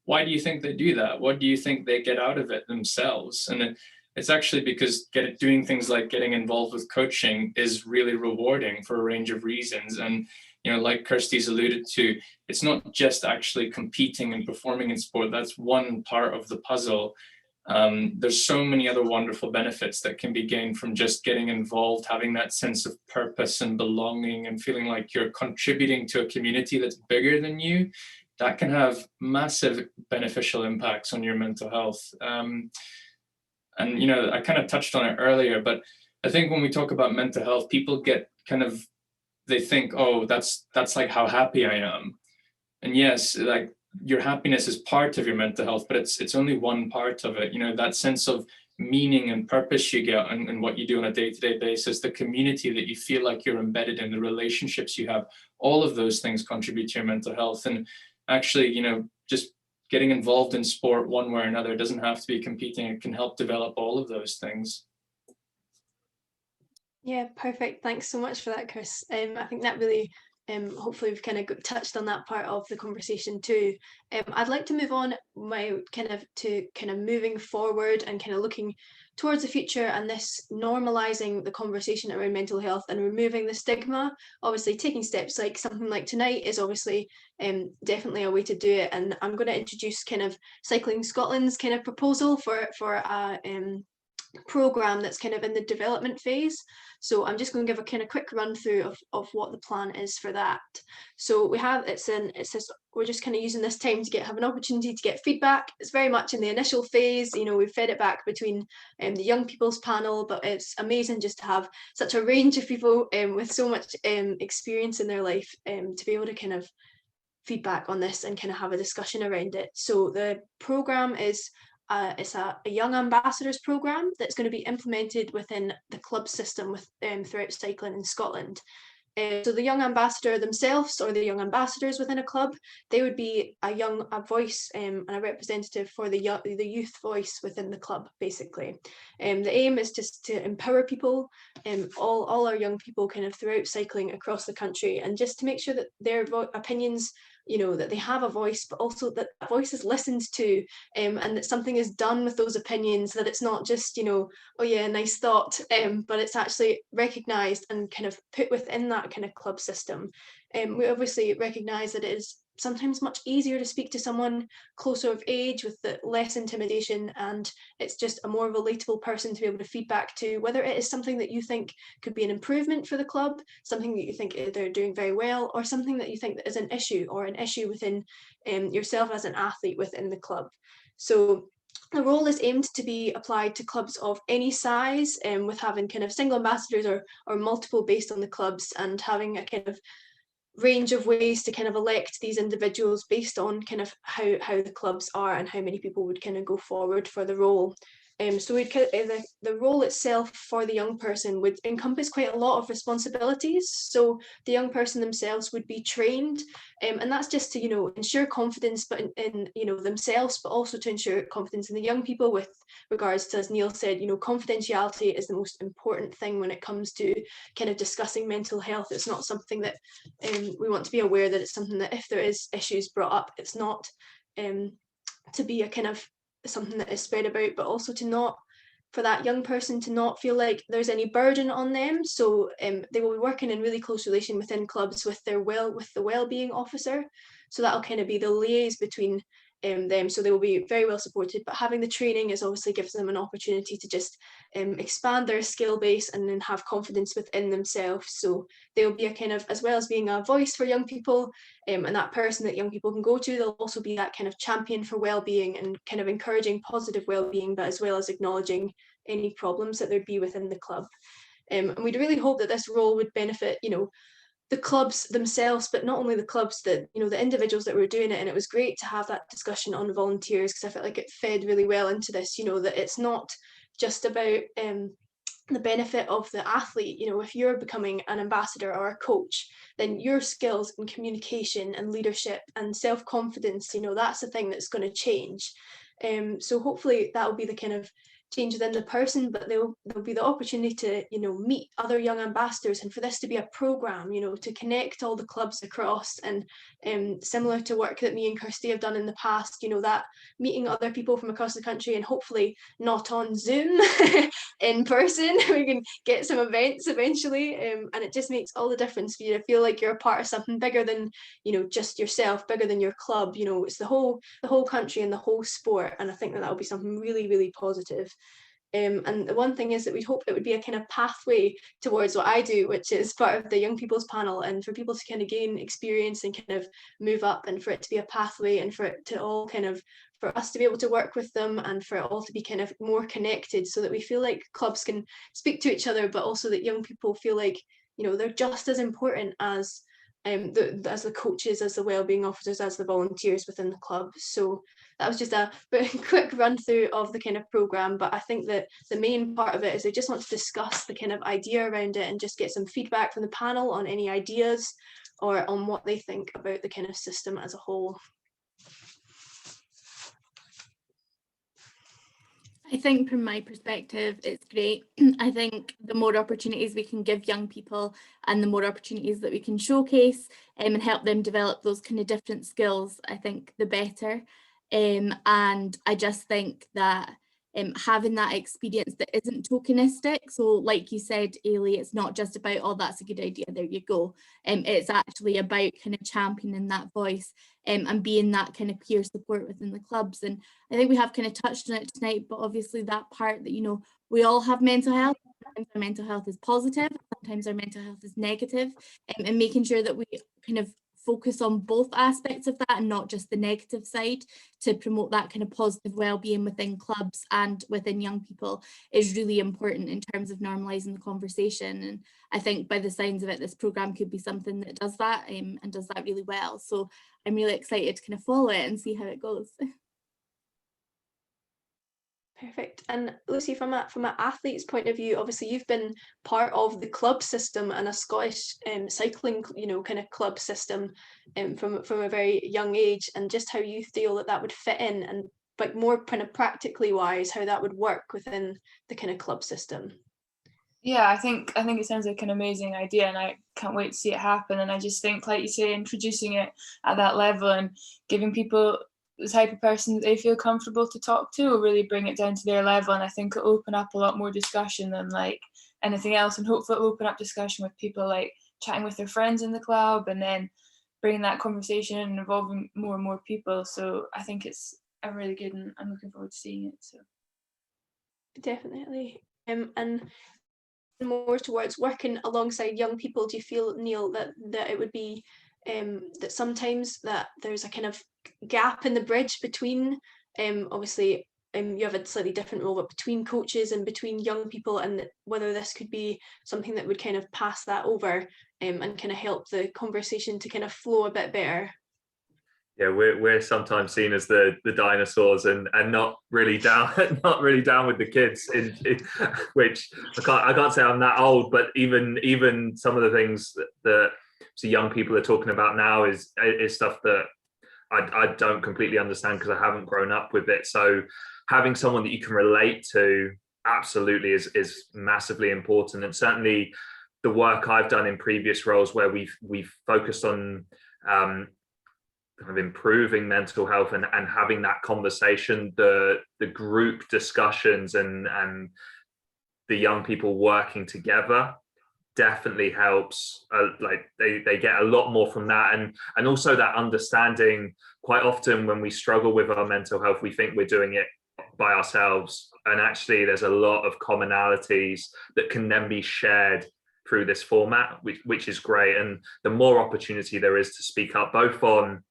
why do you think they do that? What do you think they get out of it themselves? And it's actually because doing things like getting involved with coaching is really rewarding for a range of reasons. And like Kirsty's alluded to, it's not just actually competing and performing in sport. That's one part of the puzzle. There's so many other wonderful benefits that can be gained from just getting involved, having that sense of purpose and belonging and feeling like you're contributing to a community that's bigger than you. That can have massive beneficial impacts on your mental health. And I kind of touched on it earlier, but I think when we talk about mental health, people get they think, oh, that's like how happy I am. And yes, like your happiness is part of your mental health, but it's only one part of it. That sense of meaning and purpose you get and what you do on a day-to-day basis, the community that you feel like you're embedded in, the relationships you have, all of those things contribute to your mental health. And actually, just getting involved in sport one way or another, doesn't have to be competing. It can help develop all of those things. Yeah, perfect. Thanks so much for that, Chris. I think that really, hopefully we've kind of touched on that part of the conversation too. I'd like to move on to moving forward and kind of looking towards the future, and this normalizing the conversation around mental health and removing the stigma. Obviously taking steps like something like tonight is obviously definitely a way to do it. And I'm going to introduce kind of Cycling Scotland's kind of proposal for program that's kind of in the development phase. So I'm just going to give a kind of quick run through of what the plan is for that. So we have, we're just kind of using this time to have an opportunity to get feedback. It's very much in the initial phase, you know, we've fed it back between the young people's panel, but it's amazing just to have such a range of people with so much experience in their life to be able to kind of feedback on this and kind of have a discussion around it. So the program is it's a young ambassadors program that's going to be implemented within the club system throughout cycling in Scotland. So the young ambassador themselves, or the young ambassadors within a club, they would be a voice and a representative for the youth voice within the club, basically. The aim is just to empower people, all our young people kind of throughout cycling across the country, and just to make sure that their opinions, you know, that they have a voice, but also that that voice is listened to, and that something is done with those opinions, that it's not just, you know, oh yeah, nice thought, but it's actually recognised and kind of put within that kind of club system. We obviously recognise that it is sometimes much easier to speak to someone closer of age with the less intimidation, and it's just a more relatable person to be able to feedback to, whether it is something that you think could be an improvement for the club, something that you think they're doing very well, or something that you think that is an issue, or an issue within yourself as an athlete within the club. So the role is aimed to be applied to clubs of any size, with having kind of single ambassadors or multiple based on the clubs, and having a kind of range of ways to kind of elect these individuals based on kind of how the clubs are and how many people would kind of go forward for the role. So the role itself for the young person would encompass quite a lot of responsibilities. So the young person themselves would be trained, and that's just to, you know, ensure confidence, but in you know, themselves, but also to ensure confidence in the young people with regards to, as Neil said, you know, confidentiality is the most important thing when it comes to kind of discussing mental health. It's not something that we want to be aware that it's something that if there is issues brought up, it's not to be a kind of something that is spread about, but also to not, for that young person to not feel like there's any burden on them. So they will be working in really close relation within clubs with the wellbeing officer. So that'll kind of be the liaise between them. So they will be very well supported, but having the training is obviously gives them an opportunity to just expand their skill base and then have confidence within themselves. So they'll be a kind of, as well as being a voice for young people, and that person that young people can go to, they'll also be that kind of champion for well-being and kind of encouraging positive well-being, but as well as acknowledging any problems that there'd be within the club. And we'd really hope that this role would benefit, you know, the clubs themselves, but not only the clubs, that, you know, the individuals that were doing it. And it was great to have that discussion on volunteers, because I felt like it fed really well into this, you know, that it's not just about the benefit of the athlete. You know, if you're becoming an ambassador or a coach, then your skills in communication and leadership and self-confidence, you know, that's the thing that's going to change. So hopefully that will be the kind of change within the person, but there'll be the opportunity to, you know, meet other young ambassadors, and for this to be a program, you know, to connect all the clubs across, and similar to work that me and Kirsty have done in the past, you know, that meeting other people from across the country, and hopefully not on Zoom in person, we can get some events eventually, and it just makes all the difference for you to feel like you're a part of something bigger than, you know, just yourself, bigger than your club. You know, it's the whole country and the whole sport, and I think that will be something really, really positive. And the one thing is that we'd hope it would be a kind of pathway towards what I do, which is part of the young people's panel, and for people to kind of gain experience and kind of move up, and for it to be a pathway, and for it to all kind of, for us to be able to work with them, and for it all to be kind of more connected, so that we feel like clubs can speak to each other, but also that young people feel like, you know, they're just as important as the coaches, as the wellbeing officers, as the volunteers within the club. So that was just a quick run through of the kind of program, but I think that the main part of it is I just want to discuss the kind of idea around it and just get some feedback from the panel on any ideas or on what they think about the kind of system as a whole. I think from my perspective, it's great. I think the more opportunities we can give young people, and the more opportunities that we can showcase and help them develop those kind of different skills, I think the better. And I just think that having that experience that isn't tokenistic, so like you said, Ailey, it's not just about, oh, that's a good idea, there you go. It's actually about kind of championing that voice and being that kind of peer support within the clubs. And I think we have kind of touched on it tonight, but obviously that part that, you know, we all have mental health. Sometimes our mental health is positive, sometimes our mental health is negative, and making sure that we kind of focus on both aspects of that and not just the negative side, to promote that kind of positive well-being within clubs and within young people is really important in terms of normalising the conversation. And I think by the signs of it, this programme could be something that does that, and does that really well. So I'm really excited to kind of follow it and see how it goes. Perfect. And Lucy, from an athlete's point of view, obviously you've been part of the club system and a Scottish cycling, kind of club system from a very young age, and just how you feel that would fit in, and like more kind of practically wise, how that would work within the kind of club system. Yeah, I think it sounds like an amazing idea, and I can't wait to see it happen. And I just think, like you say, introducing it at that level and giving people the type of person that they feel comfortable to talk to will really bring it down to their level. And I think it'll open up a lot more discussion than like anything else. And hopefully it'll open up discussion with people like chatting with their friends in the club, and then bringing that conversation and involving more and more people. So I think it's a really good, and I'm looking forward to seeing it. So definitely. And more towards working alongside young people, do you feel, Neil, that it would be that sometimes that there's a kind of gap in the bridge between obviously you have a slightly different role, but between coaches and between young people, and whether this could be something that would kind of pass that over and kind of help the conversation to kind of flow a bit better? Yeah, we're sometimes seen as the dinosaurs and not really down with the kids, which I can't say I'm that old, but even some of the things that young people are talking about now is stuff that I don't completely understand because I haven't grown up with it. So having someone that you can relate to absolutely is massively important. And certainly the work I've done in previous roles where we've focused on kind of improving mental health and having that conversation, the group discussions and the young people working together definitely helps. Like they get a lot more from that, and also that understanding. Quite often when we struggle with our mental health, we think we're doing it by ourselves, and actually there's a lot of commonalities that can then be shared through this format, which is great. And the more opportunity there is to speak up, both on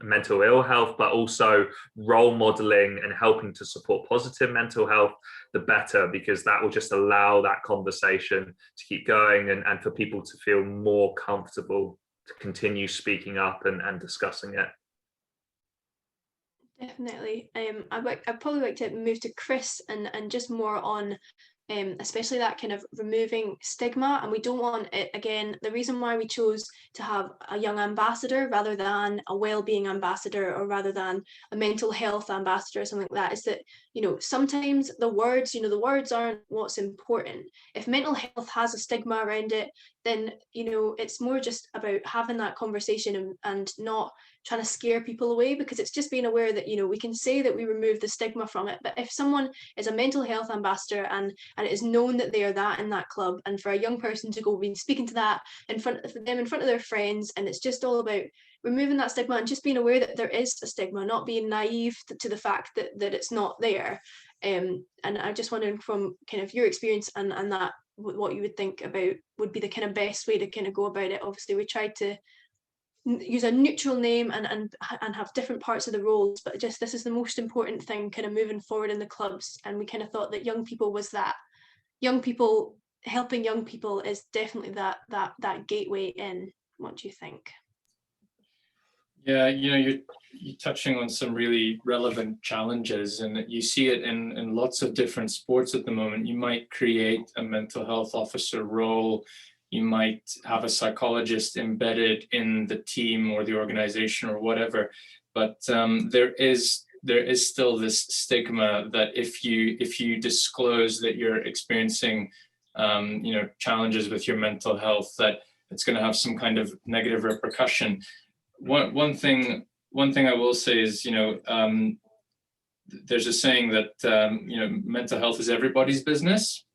mental ill health, but also role modeling and helping to support positive mental health, the better, because that will just allow that conversation to keep going and for people to feel more comfortable to continue speaking up and discussing it. Definitely. I'd probably like to move to Chris and just more on especially that kind of removing stigma. And we don't want it, again, the reason why we chose to have a young ambassador rather than a well-being ambassador, or rather than a mental health ambassador or something like that, is that, sometimes the words aren't what's important. If mental health has a stigma around it, then, it's more just about having that conversation and not trying to scare people away, because it's just being aware that, we can say that we remove the stigma from it, but if someone is a mental health ambassador and it is known that they are that in that club, and for a young person to go be speaking to that in front of their friends, and it's just all about removing that stigma and just being aware that there is a stigma, not being naive to the fact that it's not there. And I just wondering, from kind of your experience and that, what you would think about would be the kind of best way to kind of go about it. Obviously we tried to use a neutral name and have different parts of the roles, but just this is the most important thing kind of moving forward in the clubs, and we kind of thought that young people was that. Young people, helping young people is definitely that gateway in. What do you think? Yeah, you're touching on some really relevant challenges, and you see it in lots of different sports at the moment. You might create a mental health officer role, you might have a psychologist embedded in the team or the organization or whatever, but there is still this stigma that if you disclose that you're experiencing challenges with your mental health, that it's going to have some kind of negative repercussion. One thing I will say is, there's a saying that mental health is everybody's business,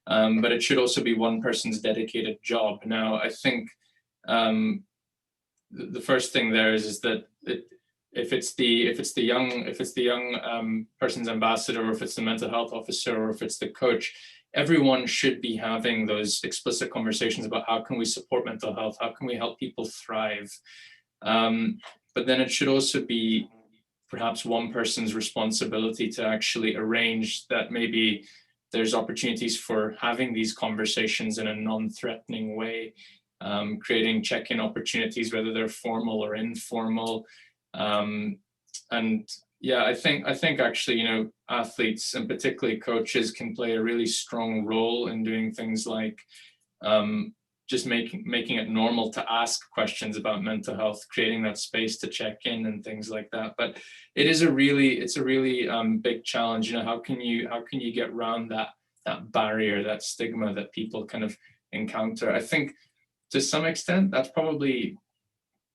but it should also be one person's dedicated job. Now, I think the first thing there is that if it's the young person's ambassador, or if it's the mental health officer, or if it's the coach, everyone should be having those explicit conversations about how can we support mental health, how can we help people thrive. But then it should also be perhaps one person's responsibility to actually arrange that maybe there's opportunities for having these conversations in a non-threatening way, creating check-in opportunities, whether they're formal or informal. And yeah, I think actually, you know, athletes and particularly coaches can play a really strong role in doing things like just making it normal to ask questions about mental health, creating that space to check in and things like that. But it's a really big challenge. You know, how can you get around that barrier, that stigma that people kind of encounter? I think to some extent that's probably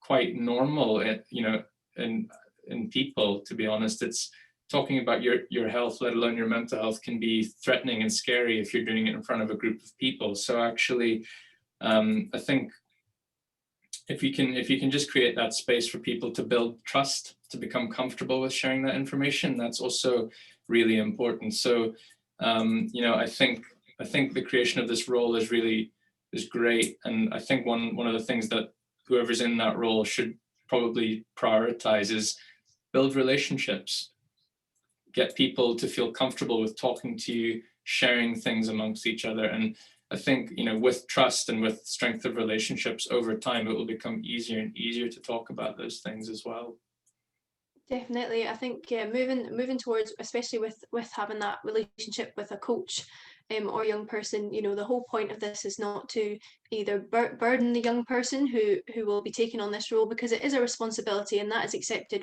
quite normal, you know, in people, to be honest. It's talking about your health, let alone your mental health, can be threatening and scary if you're doing it in front of a group of people. So actually, I think if you can just create that space for people to build trust, to become comfortable with sharing that information, that's also really important. So you know, I think the creation of this role is great, and I think one of the things that whoever's in that role should probably prioritize is build relationships, get people to feel comfortable with talking to you, sharing things amongst each other. And I think, you know, with trust and with strength of relationships over time, it will become easier and easier to talk about those things as well. Definitely. I think, yeah, moving towards, especially with having that relationship with a coach or young person, you know, the whole point of this is not to either burden the young person who will be taking on this role, because it is a responsibility, and that is accepted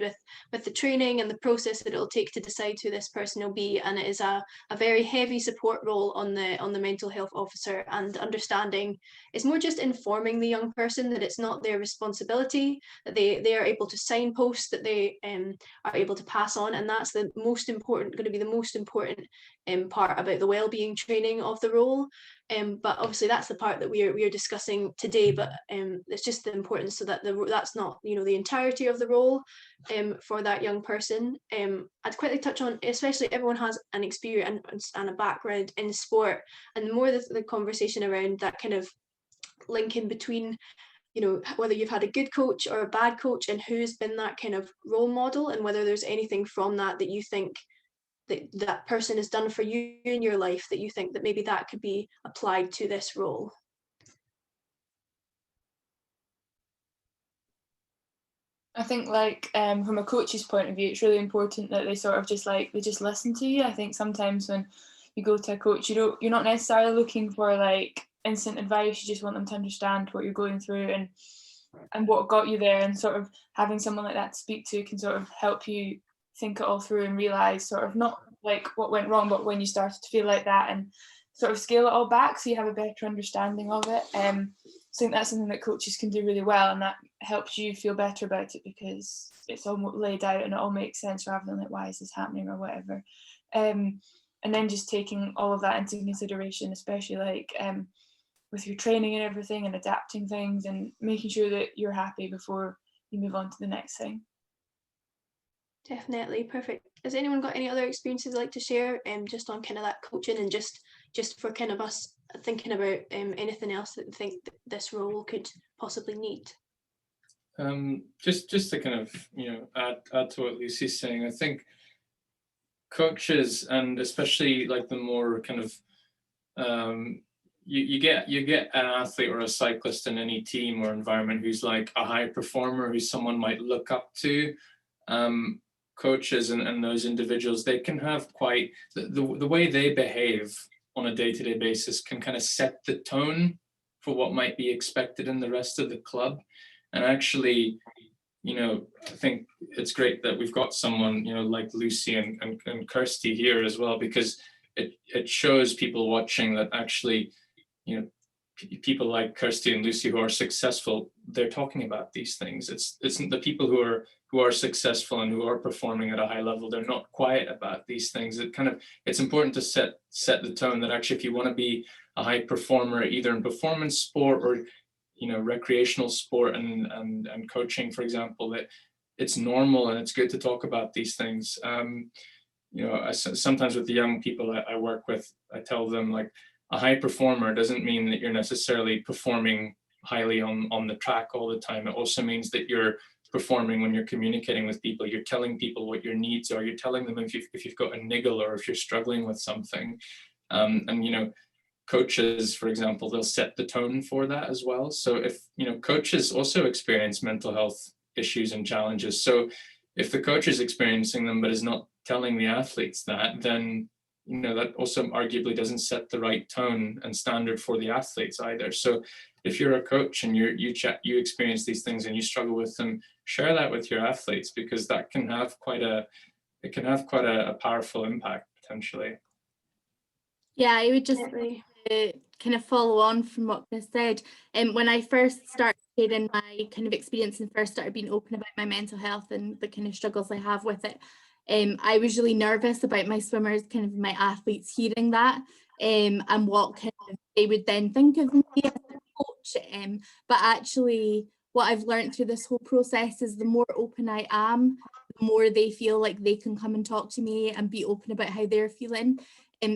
with the training and the process that it'll take to decide who this person will be. And it is a very heavy support role on the mental health officer, and understanding it's more just informing the young person that it's not their responsibility, that they are able to signpost, that they are able to pass on. And that's going to be the most important part about the wellbeing training of the role. But obviously that's the part that we are discussing today. But it's just the importance, so that that's not, you know, the entirety of the role for that young person. I'd quickly touch on, especially everyone has an experience and a background in sport, and more the conversation around that kind of linking between, you know, whether you've had a good coach or a bad coach, and who's been that kind of role model, and whether there's anything from that you think that person has done for you in your life that you think that maybe that could be applied to this role. I think, like, from a coach's point of view, it's really important that they sort of they just listen to you. I think sometimes when you go to a coach, you're not necessarily looking for like instant advice. You just want them to understand what you're going through and what got you there, and sort of having someone like that to speak to can sort of help you think it all through and realize sort of not like what went wrong, but when you started to feel like that, and sort of scale it all back so you have a better understanding of it. I think that's something that coaches can do really well, and that helps you feel better about it because it's all laid out and it all makes sense, rather than like, why is this happening or whatever. And then just taking all of that into consideration, especially like with your training and everything, and adapting things and making sure that you're happy before you move on to the next thing. Definitely. Perfect. Has anyone got any other experiences they'd like to share, just on kind of that coaching, and just for kind of us thinking about anything else that we think that this role could possibly need? Just to kind of, you know, add to what Lucy's saying, I think coaches, and especially like the more kind of you get an athlete or a cyclist in any team or environment who's like a high performer, who someone might look up to. Coaches and those individuals, they can have quite the way they behave on a day-to-day basis can kind of set the tone for what might be expected in the rest of the club. And actually, you know, I think it's great that we've got someone, you know, like Lucy and Kirsty here as well, because it shows people watching that actually, you know, people like Kirsty and Lucy who are successful, they're talking about these things. It's the people who are successful and who are performing at a high level, they're not quiet about these things. It's important to set the tone that actually, if you want to be a high performer, either in performance sport or, you know, recreational sport and coaching, for example, that it's normal and it's good to talk about these things. You know, sometimes with the young people I work with, I tell them, like, a high performer doesn't mean that you're necessarily performing highly on the track all the time. It also means that you're performing when you're communicating with people. You're telling people what your needs are. You're telling them if you've got a niggle or if you're struggling with something. And, you know, coaches, for example, they'll set the tone for that as well. So if, you know, coaches also experience mental health issues and challenges. So if the coach is experiencing them but is not telling the athletes that, then, you know, that also arguably doesn't set the right tone and standard for the athletes either. So if you're a coach and you experience these things and you struggle with them, share that with your athletes, because that can have quite a powerful impact potentially. Yeah, I would just Definitely. kind of follow on from what Chris said. When I first started sharing my kind of experience and first started being open about my mental health and the kind of struggles I have with it, I was really nervous about my swimmers, kind of my athletes, hearing that and what kind of they would then think of me as a coach. But actually, what I've learned through this whole process is the more open I am, the more they feel like they can come and talk to me and be open about how they're feeling.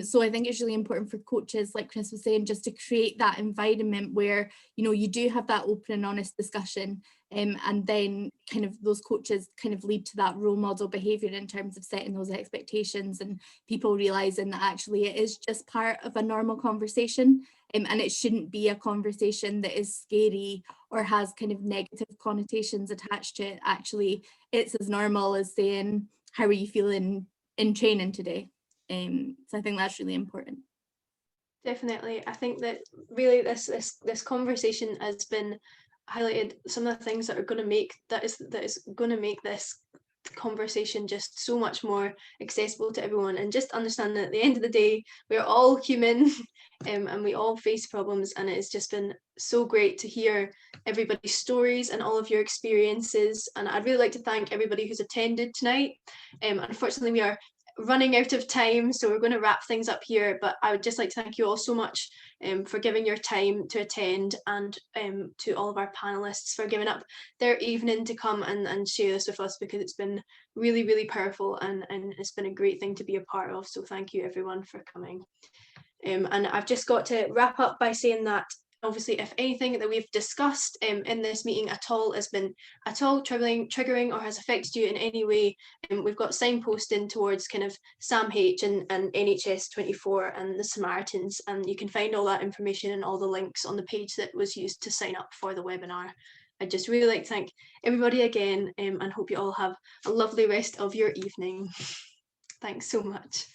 So I think it's really important for coaches, like Chris was saying, just to create that environment where, you know, you do have that open and honest discussion, and then kind of those coaches kind of lead to that role model behaviour in terms of setting those expectations and people realising that actually it is just part of a normal conversation, and it shouldn't be a conversation that is scary or has kind of negative connotations attached to it. Actually, it's as normal as saying, how are you feeling in training today? So I think that's really important. Definitely. I think that really this conversation has been highlighted some of the things that are going to make that is going to make this conversation just so much more accessible to everyone, and just understand that at the end of the day we're all human and we all face problems, and it's just been so great to hear everybody's stories and all of your experiences. And I'd really like to thank everybody who's attended tonight. Unfortunately we are running out of time, so we're going to wrap things up here, but I would just like to thank you all so much for giving your time to attend, and to all of our panelists for giving up their evening to come and share this with us, because it's been really, really powerful, and it's been a great thing to be a part of. So thank you everyone for coming. And I've just got to wrap up by saying that obviously if anything that we've discussed in this meeting at all has been at all triggering or has affected you in any way, we've got signposting towards kind of SAMH and NHS 24 and the Samaritans, and you can find all that information and all the links on the page that was used to sign up for the webinar. I'd just really like to thank everybody again, and hope you all have a lovely rest of your evening. Thanks so much.